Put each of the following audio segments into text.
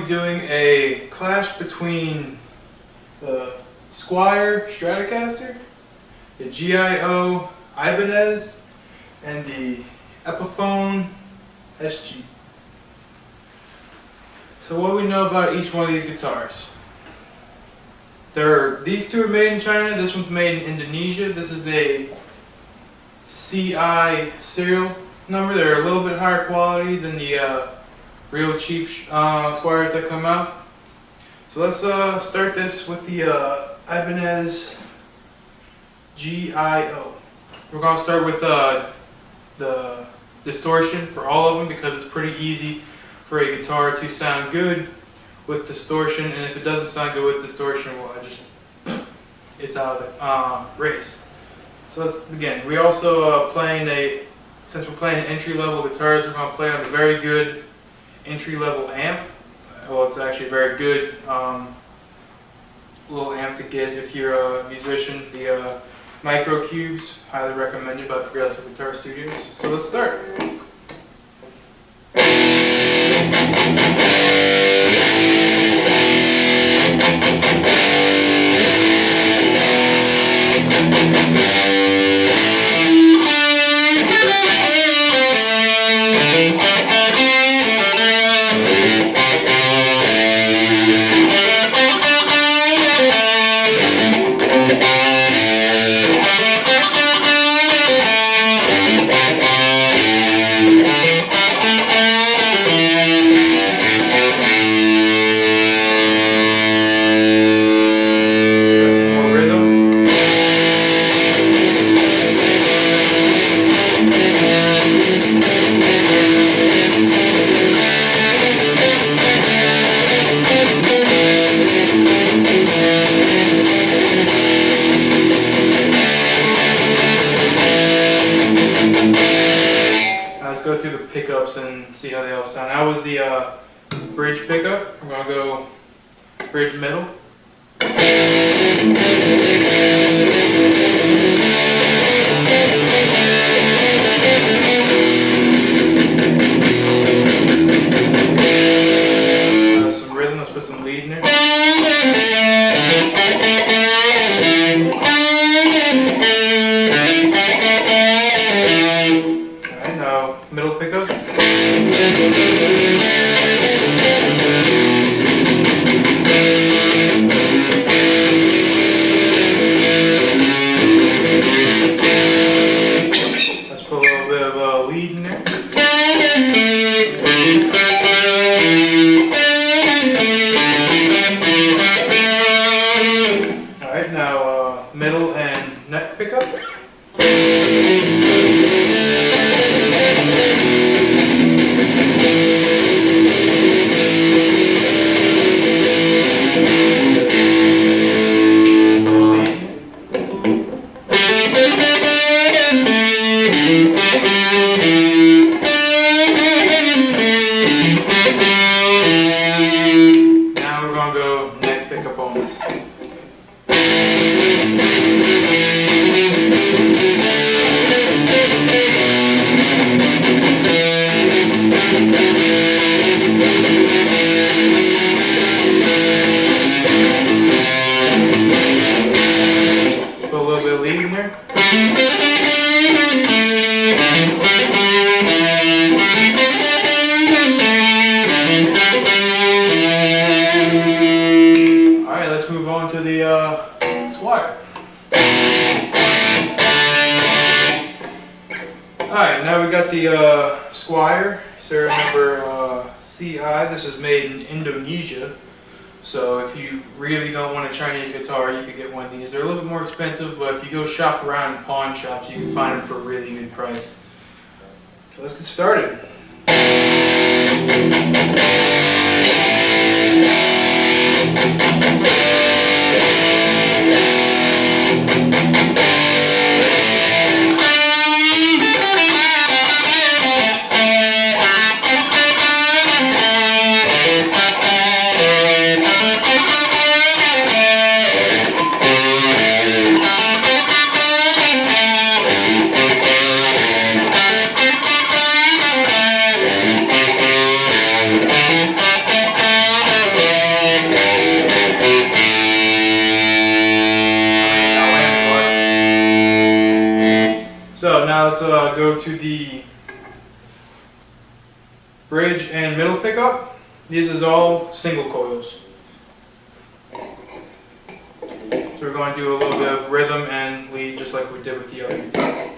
doing a clash between the Squire Stratocaster, the GIO Ibanez, and the Epiphone SG. So what do we know about each one of these guitars? These two are made in China, this one's made in Indonesia. This is a CI serial number. They're a little bit higher quality than the real cheap Squires that come out. So let's start this with the Ibanez GIO. We're going to start with the distortion for all of them because it's pretty easy for a guitar to sound good with distortion, and if it doesn't sound good with distortion, well, it's out of the race. So let's begin. We also since we're playing entry-level guitars, we're going to play on a very good entry-level amp. Well, it's actually a very good little amp to get if you're a musician. The Micro Cubes, highly recommended by Progressive Guitar Studios. So let's start. Go through the pickups and see how they all sound. That was the bridge pickup. We're going to go bridge middle. Some rhythm, let's put some lead in there. Middle pickup. Let's put a little bit of lead in there. Alright, now middle and neck pickup. Alright, let's move on to the Squire. Alright, now we got the Squire, serial number CI. This is made in Indonesia. So if you really don't want a Chinese guitar, you could get one of these. They're a little bit more expensive, but if you go shop around in pawn shops, you can find them for a really good price. So let's get started. let's go to the bridge and middle pickup. This is all single coils. So we're going to do a little bit of rhythm and lead just like we did with the other guitar.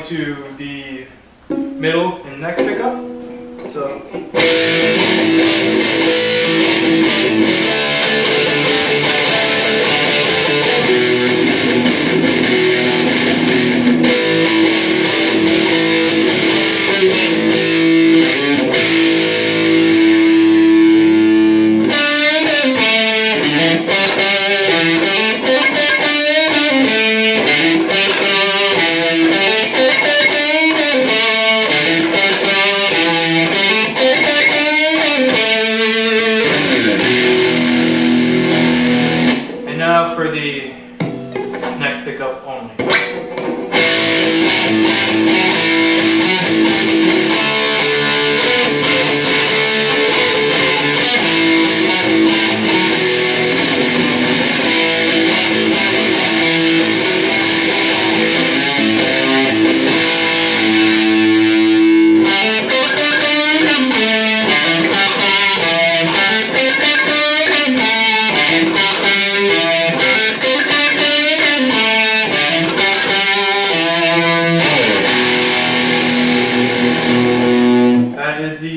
To the middle and neck pickup. So for the neck pickup only.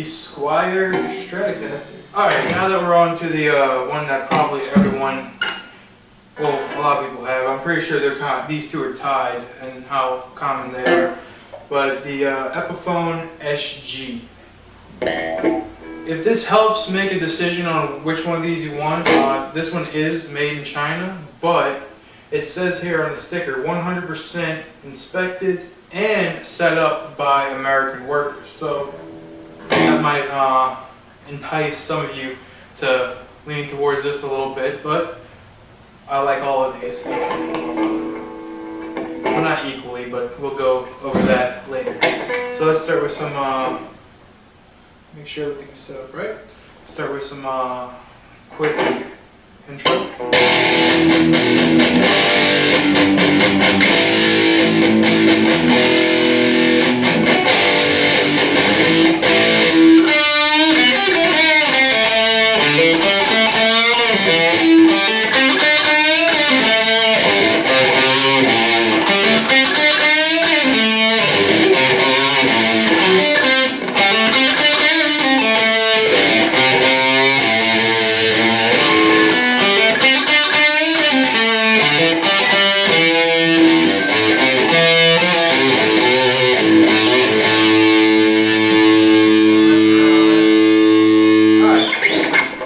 Squire Strat. Alright, now that we're on to the one that probably everyone, well, a lot of people have. I'm pretty sure these two are tied and how common they are. But the Epiphone SG. If this helps make a decision on which one of these you want, this one is made in China, but it says here on the sticker 100% inspected and set up by American workers. So that might entice some of you to lean towards this a little bit, but I like all of these equally. Well, not equally, but we'll go over that later. So let's start with some, make sure everything's set up right. Start with some quick intro.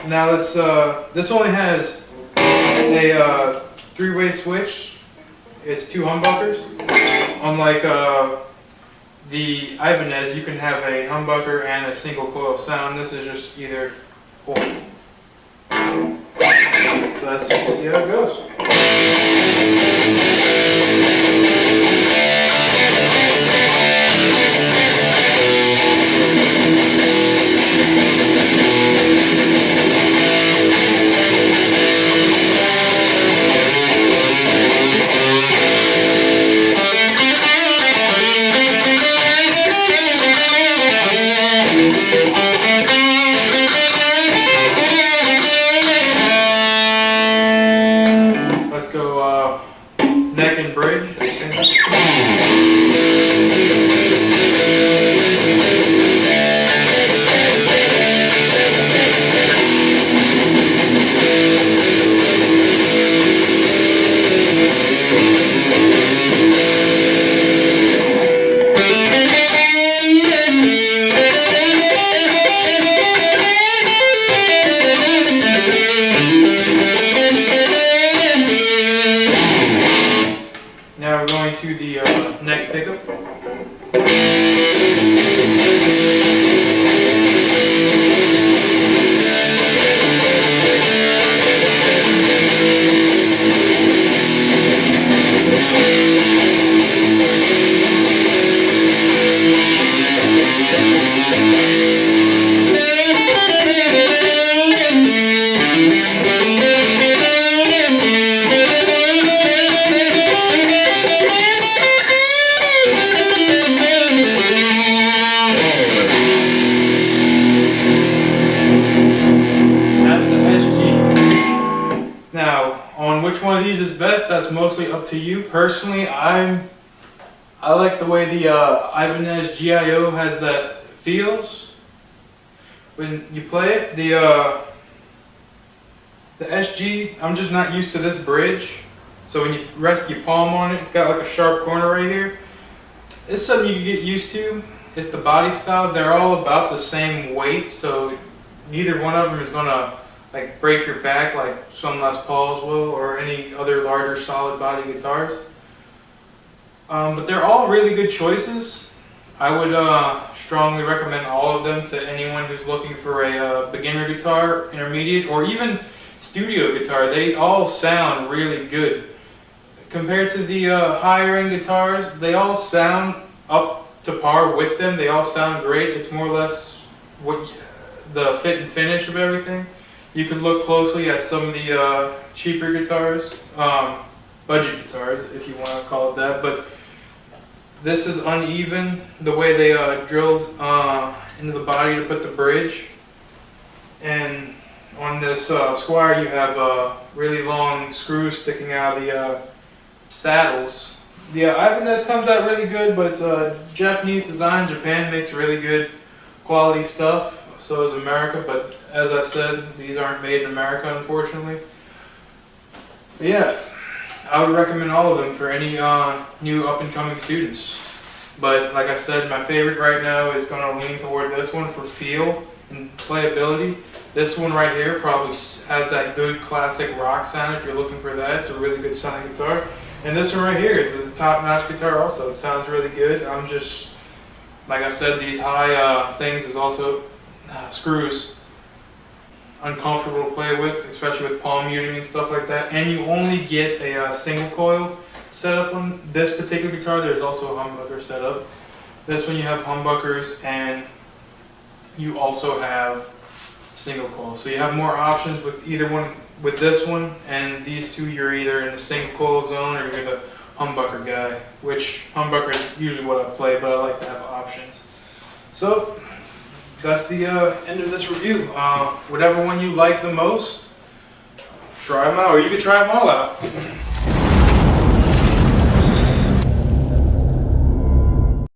Now let's, this only has a three-way switch. It's 2 humbuckers. Unlike the Ibanez, you can have a humbucker and a single coil sound. This is just either or. So let's see how it goes. Neck and one of these is best, that's mostly up to you. Personally, I like the way the Ibanez GIO has that feels when you play it. The SG, I'm just not used to this bridge. So when you rest your palm on it, it's got like a sharp corner right here. It's something you can get used to. It's the body style. They're all about the same weight, so neither one of them is gonna like break your back like some Les Pauls will or any other larger solid body guitars. But they're all really good choices. I would strongly recommend all of them to anyone who's looking for a beginner guitar, intermediate, or even studio guitar. They all sound really good. Compared to the higher end guitars, they all sound up to par with them. They all sound great. It's more or less what the fit and finish of everything. You can look closely at some of the cheaper guitars, budget guitars if you want to call it that, but this is uneven the way they drilled into the body to put the bridge. And on this Squire you have really long screws sticking out of the saddles. The Ibanez comes out really good, but it's a Japanese design. Japan makes really good quality stuff. So is America, but as I said, these aren't made in America, unfortunately. But yeah, I would recommend all of them for any new up-and-coming students. But like I said, my favorite right now is going to lean toward this one for feel and playability. This one right here probably has that good classic rock sound if you're looking for that. It's a really good sounding guitar. And this one right here is a top-notch guitar also. It sounds really good. I'm just, like I said, these high things is also screws uncomfortable to play with, especially with palm muting and stuff like that. And you only get a single coil setup on this particular guitar. There's also a humbucker setup. This one you have humbuckers and you also have single coil. So you have more options with either one. With this one and these two, you're either in the single coil zone or you're the humbucker guy, which humbucker is usually what I play, but I like to have options. So that's the end of this review. Whatever one you like the most, try them out, or you can try them all out.